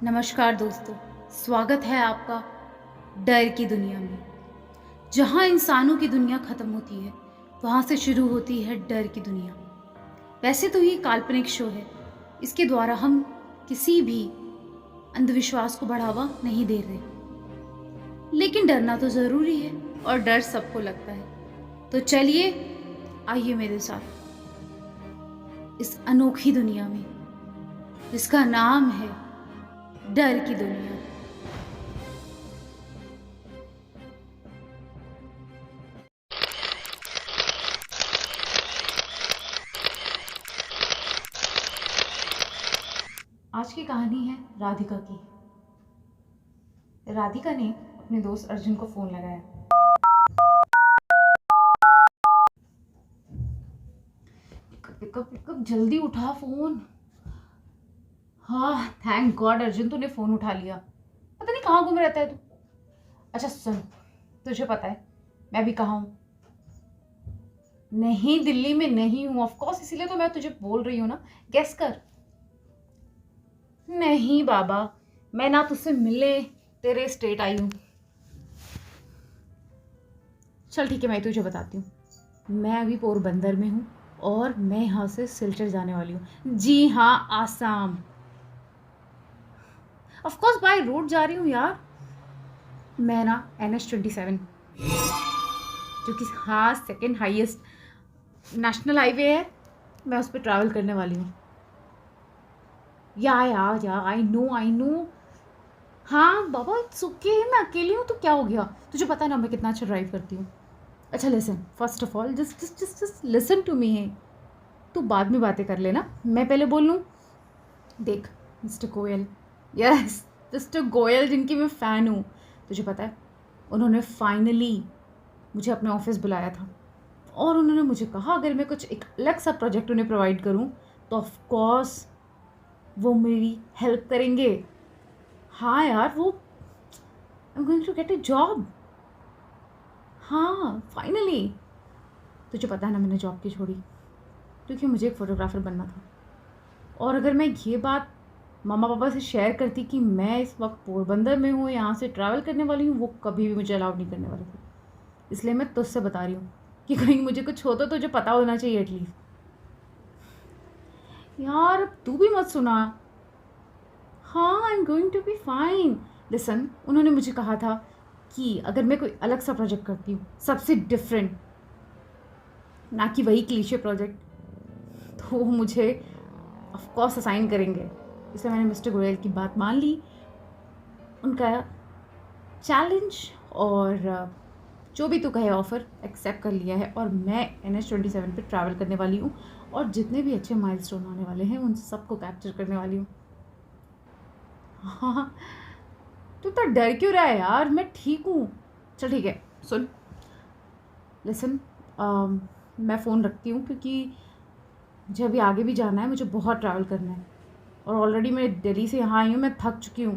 नमस्कार दोस्तों, स्वागत है आपका डर की दुनिया में। जहाँ इंसानों की दुनिया ख़त्म होती है, वहाँ से शुरू होती है डर की दुनिया। वैसे तो ये काल्पनिक शो है, इसके द्वारा हम किसी भी अंधविश्वास को बढ़ावा नहीं दे रहे। लेकिन डरना तो ज़रूरी है और डर सबको लगता है। तो चलिए, आइए मेरे साथ इस अनोखी दुनिया में, जिसका नाम है डर की दुनिया। आज की कहानी है राधिका की। राधिका ने अपने दोस्त अर्जुन को फोन लगाया। पिकअप पिकअप, जल्दी उठा फोन। हाँ, थैंक गॉड अर्जुन, तूने फोन उठा लिया। पता नहीं कहाँ घूम रहता है तू। अच्छा सुन, तुझे पता है मैं भी कहाँ हूँ? नहीं, दिल्ली में नहीं हूँ ऑफ कोर्स, इसीलिए तो मैं तुझे बोल रही हूँ ना। गेस कर। नहीं बाबा, मैं ना तुझसे मिलने तेरे स्टेट आई हूँ। चल ठीक है, मैं तुझे बताती हूँ। मैं अभी पोरबंदर में हूँ और मैं यहाँ से सिलचर जाने वाली हूँ। जी हाँ, Assam. Of course by road जा रही हूँ यार। मैं ना NH-27, जो कि हाँ सेकेंड हाईएस्ट नेशनल हाईवे है, मैं उस पर ट्रैवल करने वाली हूँ। या आई नो। हाँ बाबा, इट्स ओके, मैं अकेली हूँ तो क्या हो गया? तुझे पता है ना मैं कितना अच्छा ड्राइव करती हूँ। अच्छा listen, first of all just listen to me है। तू बाद में बातें कर लेना, मैं पहले बोल लूँ। देख mister Goyal, yes mister Goyal, जिनकी मैं फ़ैन हूँ। तुझे पता है उन्होंने फाइनली मुझे अपने ऑफिस बुलाया था और उन्होंने मुझे कहा अगर मैं कुछ एक अलग सा प्रोजेक्ट उन्हें प्रोवाइड करूँ तो ऑफ कोर्स वो मेरी हेल्प करेंगे। हाँ यार, वो I am going to get a job. हाँ फाइनली। तुझे पता है ना मैंने जॉब क्यों छोड़ी? क्योंकि मुझे एक फ़ोटोग्राफ़र बनना था। और अगर मैं ये बात मम्मा पापा से शेयर करती कि मैं इस वक्त पोरबंदर में हूँ, यहाँ से ट्रैवल करने वाली हूँ, वो कभी भी मुझे अलाउ नहीं करने वाले थे। इसलिए मैं तुझसे बता रही हूँ कि कहीं मुझे कुछ हो तो तुझे पता होना चाहिए एटलीस्ट। यार तू भी मत सुना। हाँ, I am going to be fine. Listen, उन्होंने मुझे कहा था कि अगर मैं कोई अलग सा प्रोजेक्ट करती हूँ, सबसे डिफरेंट, ना कि वही क्लीशे प्रोजेक्ट, तो वो मुझे ऑफ कोर्स असाइन करेंगे। इसलिए मैंने मिस्टर गोयल की बात मान ली, उनका चैलेंज और जो भी तू कहे ऑफ़र एक्सेप्ट कर लिया है और मैं NH-27 पे ट्रैवल करने वाली हूँ और जितने भी अच्छे माइलस्टोन आने वाले हैं उन सबको कैप्चर करने वाली हूँ। हाँ, तू तो डर क्यों रहा है यार? मैं ठीक हूँ। चल ठीक है, सुन लिसन, मैं फ़ोन रखती हूँ क्योंकि मुझे अभी आगे भी जाना है, मुझे बहुत ट्रैवल करना है और ऑलरेडी मैं दिल्ली से यहाँ आई हूँ, मैं थक चुकी हूँ।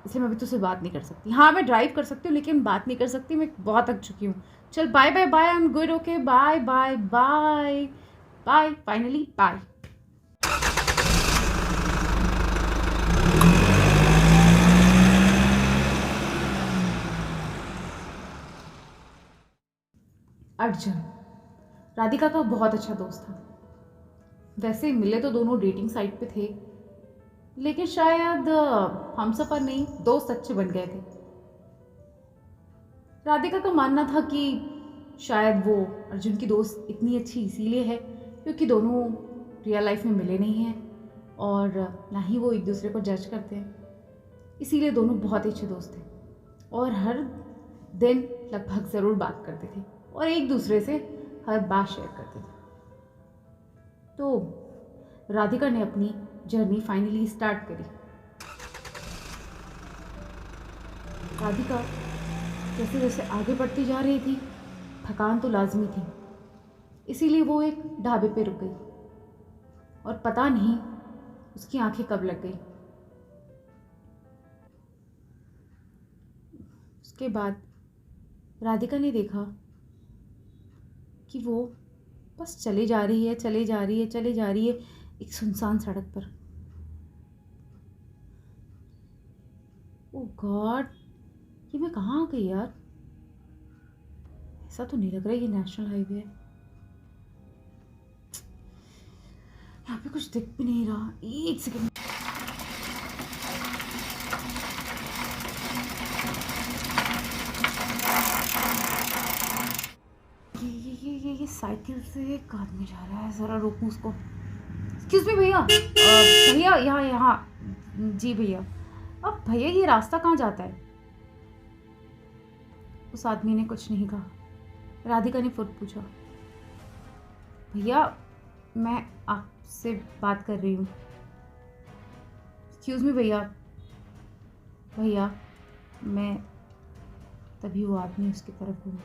इसलिए मैं अभी तुझसे बात नहीं कर सकती। हाँ, मैं ड्राइव कर सकती हूँ लेकिन बात नहीं कर सकती, मैं बहुत थक चुकी हूँ। चल bye bye bye, I am good, okay bye bye bye bye, finally bye. Arjun Radhika का बहुत अच्छा दोस्त था। वैसे मिले तो दोनों डेटिंग साइट पे थे, लेकिन शायद हम सफ़र नहीं, दोस्त अच्छे बन गए थे। राधिका का मानना था कि शायद वो अर्जुन की दोस्त इतनी अच्छी इसीलिए है क्योंकि दोनों रियल लाइफ में मिले नहीं हैं और ना ही वो एक दूसरे को जज करते हैं, इसीलिए दोनों बहुत ही अच्छे दोस्त थे और हर दिन लगभग ज़रूर बात करते थे और एक दूसरे से हर बात शेयर करते थे। तो राधिका ने अपनी जर्नी फाइनली स्टार्ट करी। राधिका जैसे जैसे आगे बढ़ती जा रही थी, थकान तो लाजमी थी, इसीलिए वो एक ढाबे पे रुक गई और पता नहीं उसकी आंखें कब लग गई। उसके बाद राधिका ने देखा कि वो बस चली जा रही है, चली जा रही है, चली जा रही है एक सुनसान सड़क पर। ओ गॉड, ये मैं कहाँ आ गई यार? ऐसा तो नहीं लग रहा ये नेशनल हाईवे है। यहाँ पे कुछ दिख भी नहीं रहा। एक सेकंड। ये साइकिल से एक आदमी जा रहा है, ज़रा रोकूं उसको। एक्सक्यूज मी भैया, भैया यहाँ यहाँ। जी भैया। अब भैया ये रास्ता कहाँ जाता है? उस आदमी ने कुछ नहीं कहा। राधिका ने फुट पूछा, भैया मैं आपसे बात कर रही हूँ। एक्सक्यूज मी भैया। भैया मैं, तभी वो आदमी उसकी तरफ घूमा।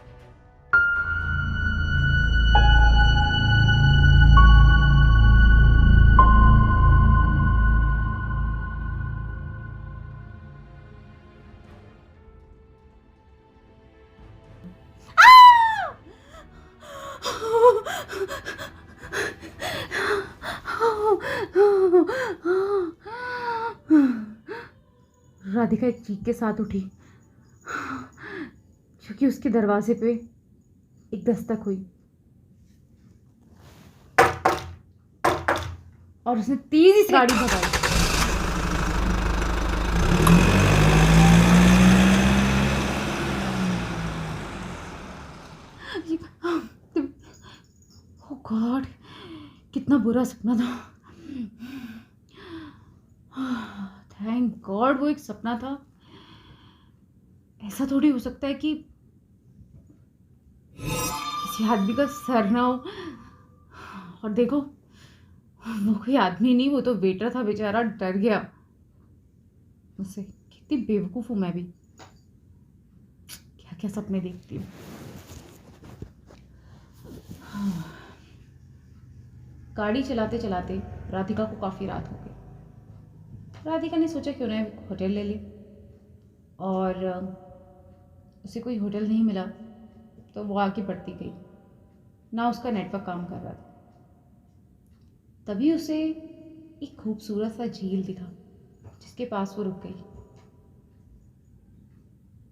राधिका एक चीख के साथ उठी, क्योंकि उसके दरवाजे पे एक दस्तक हुई और उसने तेजी से गाड़ी भगाई। ओ गॉड, कितना बुरा सपना था। थैंक गॉड वो एक सपना था। ऐसा थोड़ी हो सकता है कि किसी आदमी का सर ना हो। और देखो, वो कोई आदमी नहीं, वो तो वेटर था बेचारा, डर गया मुझसे। कितनी बेवकूफ़ हूँ मैं भी, क्या क्या सपने देखती हूँ। गाड़ी चलाते चलाते राधिका को काफ़ी रात हो गई। राधिका ने सोचा क्यों ना होटल ले ले, और उसे कोई होटल नहीं मिला तो वो आगे बढ़ती गई। ना उसका नेटवर्क काम कर रहा था। तभी उसे एक खूबसूरत सा झील दिखा, जिसके पास वो रुक गई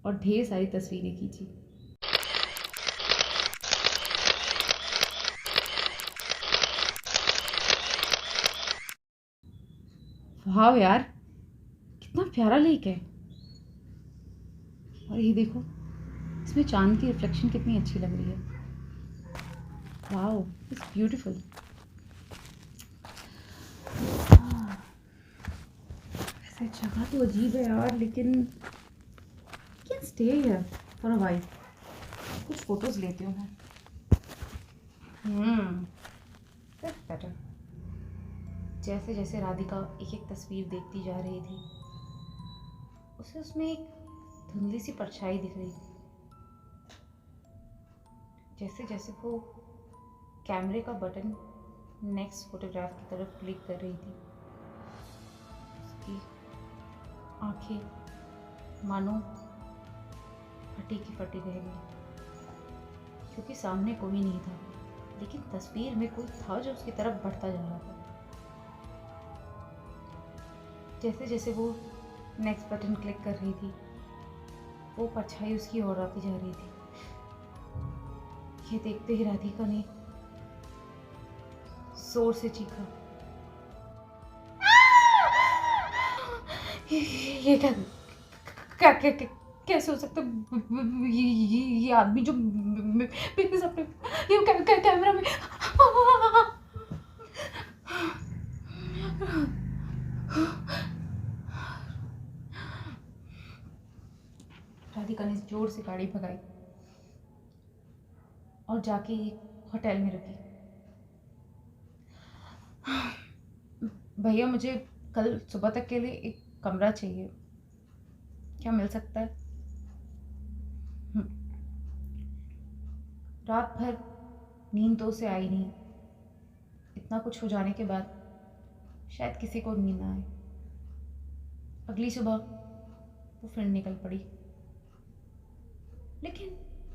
और ढेर सारी तस्वीरें खींची। वाह यार, कितना प्यारा लेक है। और ये देखो, इसमें चांद की रिफ्लेक्शन कितनी अच्छी लग रही है। Wow, it's beautiful. वैसे जगह तो अजीब है यार, लेकिन can stay here for a while. कुछ फोटोज लेती हूँ मैं। That's better. जैसे जैसे राधिका एक एक तस्वीर देखती जा रही थी, उसे उसमें एक धुंधली सी परछाई दिख रही थी। जैसे जैसे वो कैमरे का बटन नेक्स्ट फोटोग्राफ की तरफ क्लिक कर रही थी, उसकी आंखें मानो फटी की फटी रह गई, क्योंकि सामने कोई नहीं था, लेकिन तस्वीर में कोई था जो उसकी तरफ बढ़ता जा रहा था। जैसे जैसे वो नेक्स्ट बटन क्लिक कर रही थी, वो परछाई उसकी ओर आती जा रही थी। ये देखते ही राधिका ने जोर से चीखा, ये क्या क्या क्या क्या कैसे हो सकता है? ये आदमी जो मेरे सामने, ये कैमरा में। राधिका ने जोर से गाड़ी भगाई और जाके एक होटल में रुकी। भैया मुझे कल सुबह तक के लिए एक कमरा चाहिए, क्या मिल सकता है? रात भर नींद तो उसे आई नहीं। इतना कुछ हो जाने के बाद शायद किसी को नींद ना आए। अगली सुबह वो फिर निकल पड़ी, लेकिन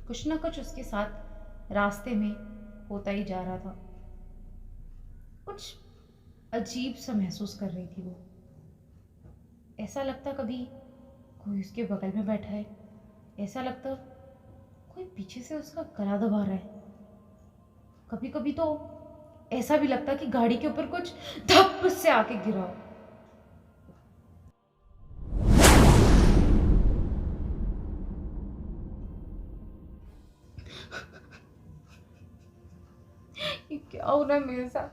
कुछ ना कुछ उसके साथ रास्ते में होता ही जा रहा था। कुछ अजीब सा महसूस कर रही थी वो। ऐसा लगता कभी कोई उसके बगल में बैठा है। ऐसा लगता कोई पीछे से उसका गला दबा रहा है। कभी कभी तो ऐसा भी लगता कि गाड़ी के ऊपर कुछ धप से आके गिरा हो। ये क्या हो रहा है मेरे साथ?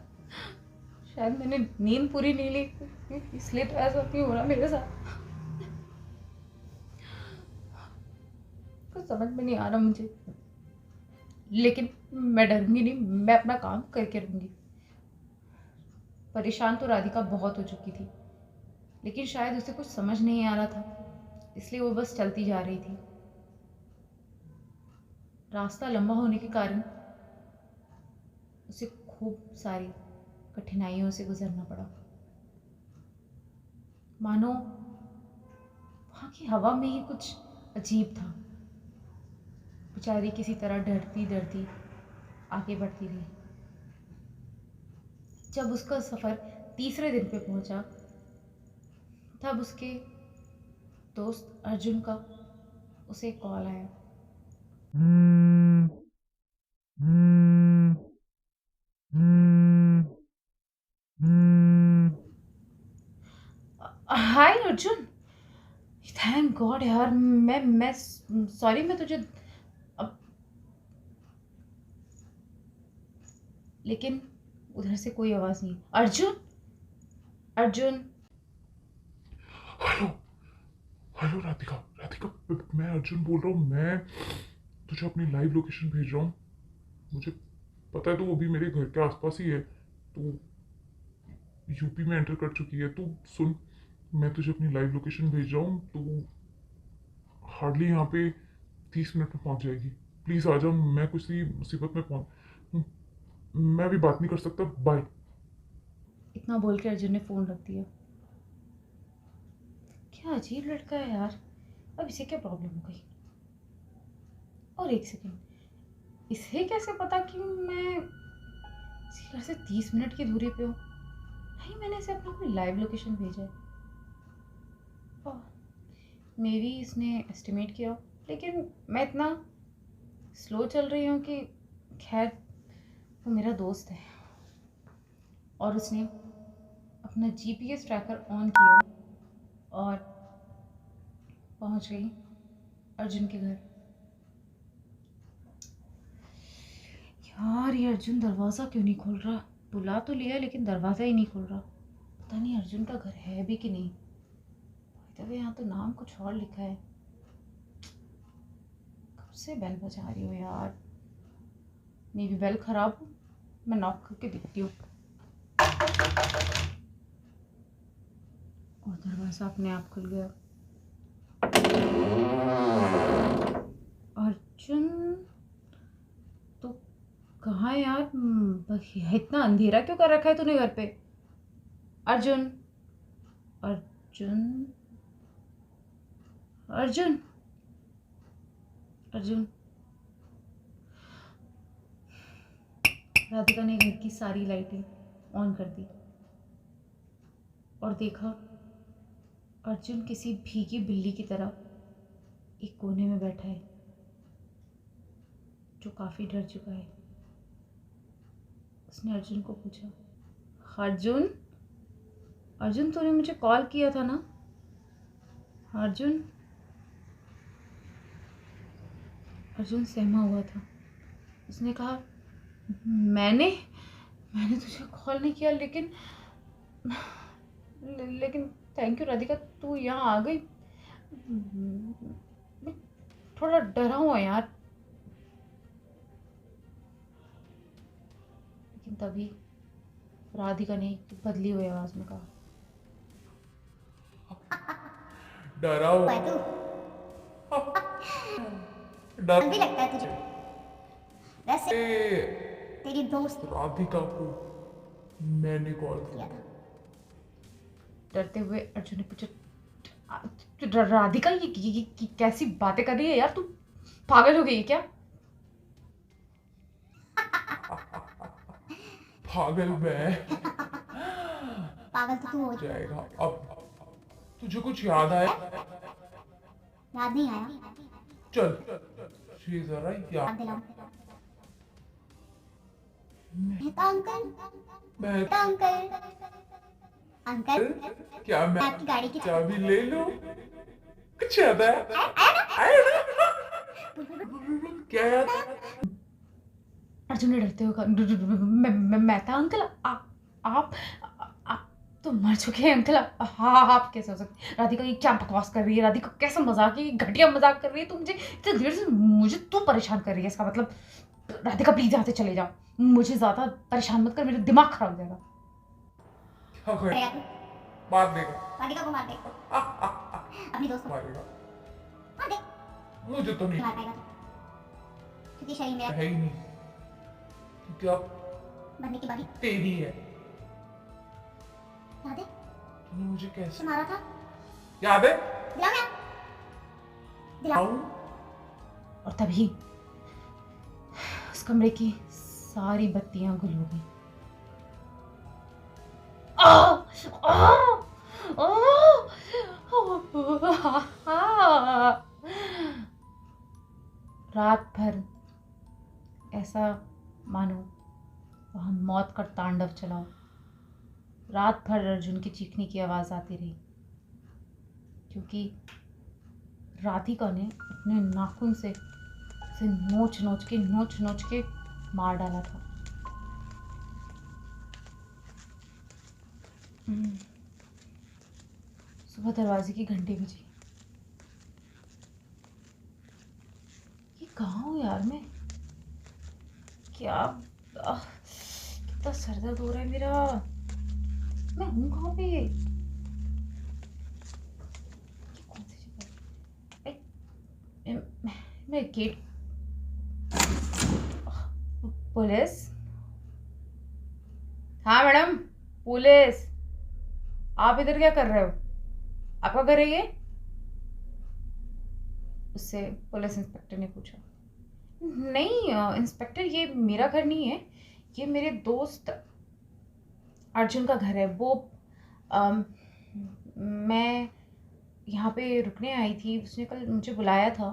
शायद मैंने नींद पूरी नहीं ली, इसलिए तो ऐसा क्यों हो रहा है मेरे साथ। कुछ समझ में नहीं आ रहा मुझे, लेकिन मैं डरूंगी नहीं, मैं अपना काम करके रहूंगी। परेशान तो राधिका बहुत हो चुकी थी, लेकिन शायद उसे कुछ समझ नहीं आ रहा था, इसलिए वो बस चलती जा रही थी। रास्ता लंबा होने के कारण उसे खूब सारी कठिनाइयों से गुजरना पड़ा। मानो वहाँ की हवा में ही कुछ अजीब था। बेचारी किसी तरह डरती डरती आगे बढ़ती रही। जब उसका सफ़र तीसरे दिन पे पहुंचा, तब उसके दोस्त अर्जुन का उसे कॉल आया। हाय अर्जुन। थैंक गॉड यार, मैं सॉरी, मैं तुझे अब, लेकिन उधर से कोई आवाज़ नहीं। अर्जुन, अर्जुन। हेलो। हेलो राधिका। राधिका, मैं अर्जुन बोल रहा हूँ। मैं तुझे अपनी लाइव लोकेशन भेज रहा हूँ। मुझे पता है तू अभी मेरे घर के आसपास ही है। तू यूपी में एंटर कर चुकी है। तू सुन, मैं तुझे अपनी लाइव लोकेशन भेज रहा हूँ। तू हार्डली यहाँ पे 30 मिनट में पहुँच जाएगी। प्लीज़ आ जा। मैं किसी मुसीबत में पहुँच, मैं अभी बात नहीं कर सकता। बाय। इतना बोल के अर्जुन ने फ़ोन रख दिया। क्या अजीब लड़का है यार, अब इसे क्या प्रॉब्लम हो गई? और एक सेकंड, इसे कैसे पता कि मैं इसके घर से 30 मिनट की दूरी पे हूँ? नहीं, मैंने इसे अपनी लाइव लोकेशन भेजा है। मे बी इसने एस्टिमेट किया हो, लेकिन मैं इतना स्लो चल रही हूँ कि खैर, वो मेरा दोस्त है और उसने अपना जीपीएस ट्रैकर ऑन किया और पहुंच गई अर्जुन के घर। यार, ये अर्जुन दरवाज़ा क्यों नहीं खोल रहा? बुला तो लिया लेकिन दरवाज़ा ही नहीं खोल रहा। पता नहीं अर्जुन का घर है भी कि नहीं। तभी यहाँ तो नाम कुछ और लिखा है। कब से बेल बजा रही हो यार? मेरी बेल खराब हो, मैं नॉक करके देखती हूँ। और दरवाज़ा अपने आप खुल गया। अर्जुन तो कहाँ है यार? इतना अंधेरा क्यों कर रखा है तूने घर पे? अर्जुन, अर्जुन, अर्जुन, अर्जुन। राधिका ने घर की सारी लाइटें ऑन कर दी और देखा अर्जुन किसी भीगी बिल्ली की तरह एक कोने में बैठा है, जो काफ़ी डर चुका है। उसने अर्जुन को पूछा, अर्जुन, अर्जुन तूने मुझे कॉल किया था ना? अर्जुन। अर्जुन सहमा हुआ था। उसने कहा, मैंने मैंने तुझे कॉल नहीं किया, लेकिन थैंक यू राधिका, तू यहाँ आ गई। मैं थोड़ा डरा हुआ यार। लेकिन तभी राधिका ने बदली हुई आवाज में कहा, डरा हुआ है तू? डर भी लगता है तुझे? वैसे तेरी दोस्त राधिका को मैंने कॉल किया था। डरते हुए अर्जुन ने पूछा, राधिका ये कैसी बातें कर रही है यार? तू पागल हो गई है क्या? पागल मैं? पागल तो तू हो जाएगा। अब तुझे कुछ याद आया? याद नहीं आया? चल ये जरा याद याद दिलाओ। मेहता अंकल, मैं मेहता अंकल, अंकल क्या मैं आपकी गाड़ी की चाबी ले लूं? कुछ याद है? आया ना? क्या याद? अर्जुन ने डरते हुए कहा, मेहता अंकल, आप तो मर चुके हैं अंकल। हाँ, आप कैसे हो सकते? राधिका ये क्या बकवास कर रही है? राधिका कैसा मजाक है? ये घटिया मजाक कर रही है। तू मुझे इतनी देर से मुझे तो परेशान कर रही है। इसका मतलब राधिका प्लीज यहाँ से चले जाओ। मुझे ज्यादा परेशान मत कर, मेरा दिमाग खराब हो जाएगा। क्या कर करेगा तू? मार देगा? राधिका को मार दे, अपनी दोस्त को मारेगा? मार दे। मुझे तो नहीं मार पाएगा तू, क्योंकि शरीर मेरा है ही नहीं, क्योंकि अब बनने की बारी। तेरी है। याद है तूने मुझे कैसे मारा था? याद है? दिलाओ यार, दिलाओ। और तभी उस कमरे की सारी बत्तियां गुल हो गई। आ! आ! आ! रात भर ऐसा मानो वहां मौत का तांडव चला हो। रात भर अर्जुन की चीखने की आवाज आती रही, क्योंकि राधिका ने अपने नाखून से उसे नोच नोच के मार डाला था। सुबह दरवाजे की घंटी बजी। ये कहाँ हूँ यार मैं? क्या कितना सर दर्द हो रहा है मेरा। मैं हूँ कहाँ पे? ये कौन सी जगह? मैं गेट। पुलिस? हाँ मैडम, पुलिस। आप इधर क्या कर रहे हो? आपका घर है ये? उससे पुलिस इंस्पेक्टर ने पूछा। नहीं इंस्पेक्टर, ये मेरा घर नहीं है, ये मेरे दोस्त अर्जुन का घर है। वो मैं यहाँ पे रुकने आई थी, उसने कल मुझे बुलाया था।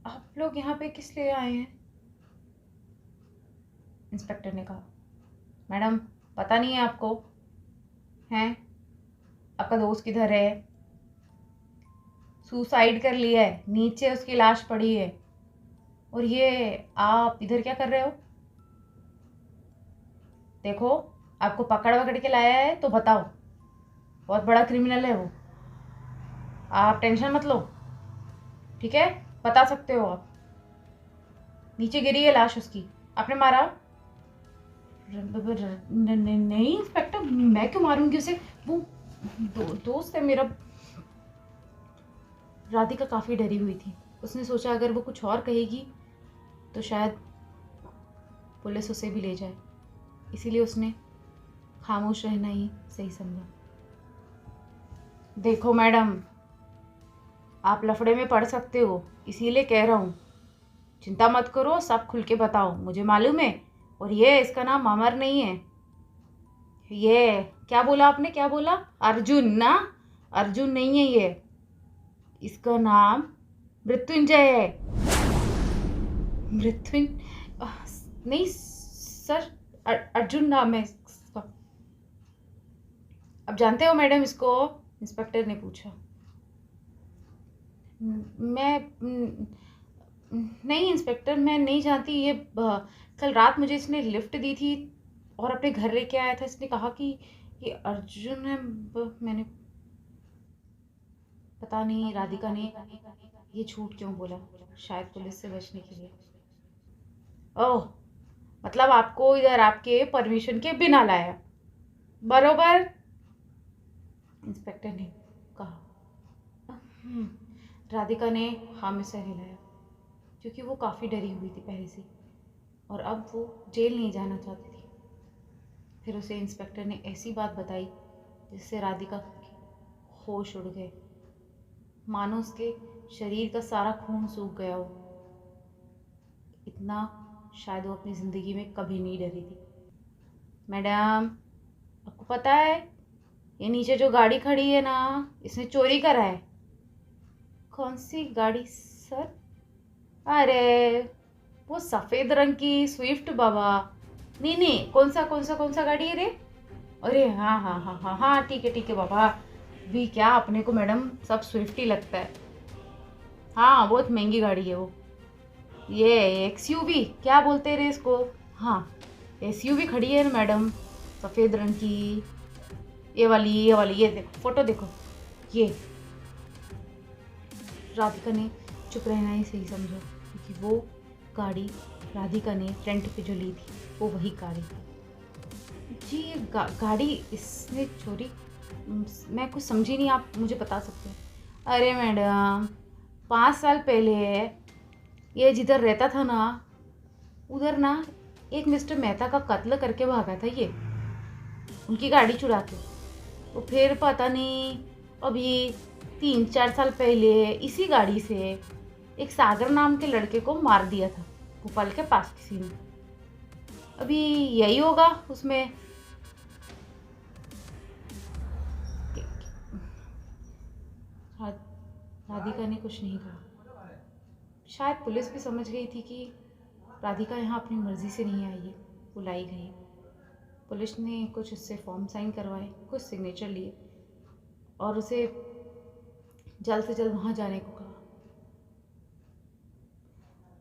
आप लोग यहाँ पे किस लिए आए हैं? इंस्पेक्टर ने कहा। मैडम पता नहीं है आपको? हैं? आपका दोस्त किधर है? सुसाइड कर लिया है, नीचे उसकी लाश पड़ी है। और ये आप इधर क्या कर रहे हो? देखो, आपको पकड़ वकड़ के लाया है तो बताओ, बहुत बड़ा क्रिमिनल है वो। आप टेंशन मत लो, ठीक है? बता सकते हो आप। नीचे गिरी है लाश उसकी, आपने मारा? नहीं इंस्पेक्टर, मैं क्यों मारूंगी उसे? वो दोस्त है मेरा। राधिका काफ़ी डरी हुई थी। उसने सोचा अगर वो कुछ और कहेगी तो शायद पुलिस उसे भी ले जाए, इसीलिए उसने खामोश रहना ही सही समझा। देखो मैडम, आप लफड़े में पड़ सकते हो, इसीलिए कह रहा हूँ। चिंता मत करो, सब खुल के बताओ, मुझे मालूम है। और ये इसका नाम अमर नहीं है। ये क्या बोला आपने? क्या बोला? अर्जुन ना? अर्जुन नहीं है ये, इसका नाम मृत्युंजय है। नहीं सर, अर्जुन नाम है इसका। अब जानते हो मैडम इसको? इंस्पेक्टर ने पूछा। मैं नहीं इंस्पेक्टर, मैं नहीं जानती। ये कल रात मुझे इसने लिफ्ट दी थी और अपने घर लेके आया था। इसने कहा कि ये अर्जुन है। मैंने पता नहीं राधिका ने ये झूठ क्यों बोला, शायद पुलिस से बचने के लिए। ओह, मतलब आपको इधर आपके परमिशन के बिना लाया, बरोबर? इंस्पेक्टर ने कहा। राधिका ने हाँ में सर हिलाया, क्योंकि वो काफ़ी डरी हुई थी पहले से, और अब वो जेल नहीं जाना चाहती थी। फिर उसे इंस्पेक्टर ने ऐसी बात बताई जिससे राधिका के होश उड़ गए, मानो उसके शरीर का सारा खून सूख गया हो। इतना शायद वो अपनी ज़िंदगी में कभी नहीं डरी थी। मैडम, आपको पता है ये नीचे जो गाड़ी खड़ी है ना, इसने चोरी करा है। कौन सी गाड़ी सर? अरे वो सफ़ेद रंग की स्विफ्ट बाबा। नहीं नहीं, कौन सा गाड़ी है रे? अरे हाँ हाँ हाँ हाँ हाँ, ठीक है बाबा। भी क्या, अपने को मैडम सब स्विफ्ट ही लगता है। हाँ बहुत महंगी गाड़ी है वो। ये एक्सयूवी क्या बोलते हैं रे इसको? हाँ एसयूवी खड़ी है ना मैडम, सफ़ेद रंग की। ये वाली ये देखो, फोटो देखो। ये राधिका ने चुप रहना ही सही समझो, क्योंकि वो गाड़ी राधिका ने रेंट पे जो ली थी वो वही गाड़ी थी। जी ये गाड़ी इसने चोरी, मैं कुछ समझी नहीं, आप मुझे बता सकते हैं? अरे मैडम 5 साल पहले ये जिधर रहता था ना, उधर ना एक मिस्टर मेहता का कत्ल करके भागा था ये, उनकी गाड़ी चुरा के। तो फिर पता नहीं, अभी 3-4 साल पहले इसी गाड़ी से एक सागर नाम के लड़के को मार दिया था भोपाल के पास किसी ने। अभी यही होगा उसमें। राधिका ने कुछ नहीं कहा। शायद पुलिस भी समझ गई थी कि राधिका यहाँ अपनी मर्जी से नहीं आई है, बुलाई गई है। पुलिस ने कुछ उससे फॉर्म साइन करवाए, कुछ सिग्नेचर लिए और उसे जल्द से जल्द वहाँ जाने को कहा।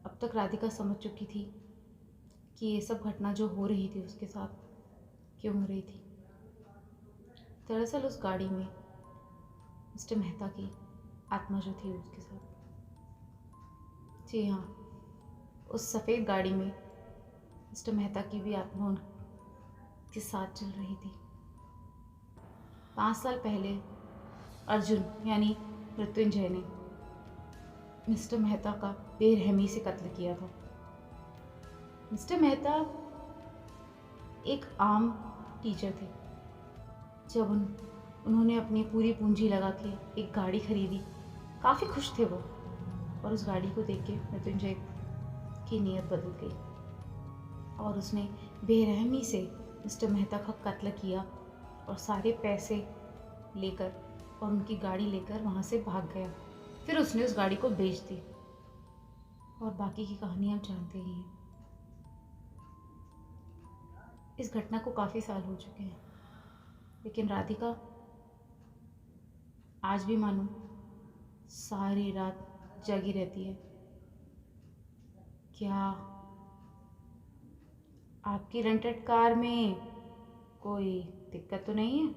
अब तक राधिका समझ चुकी थी कि ये सब घटना जो हो रही थी उसके साथ क्यों हो रही थी। दरअसल उस गाड़ी में मिस्टर मेहता की आत्मा जो थी उसके साथ, जी हाँ, उस सफ़ेद गाड़ी में मिस्टर मेहता की भी आत्मा उनके साथ चल रही थी। 5 साल पहले अर्जुन यानी मृत्युंजय ने मिस्टर मेहता का बेरहमी से कत्ल किया था। मिस्टर मेहता एक आम टीचर थे। जब उन्होंने अपनी पूरी पूंजी लगा के एक गाड़ी खरीदी, काफ़ी खुश थे वो, और उस गाड़ी को देख के मृत्युंजय की नीयत बदल गई और उसने बेरहमी से मिस्टर मेहता का कत्ल किया और सारे पैसे लेकर और उनकी गाड़ी लेकर वहाँ से भाग गया। फिर उसने उस गाड़ी को बेच दी और बाकी की कहानी आप जानते ही हैं। इस घटना को काफ़ी साल हो चुके हैं, लेकिन राधिका आज भी मानो सारी रात जगी रहती है। क्या आपकी रेंटेड कार में कोई दिक्कत तो नहीं है?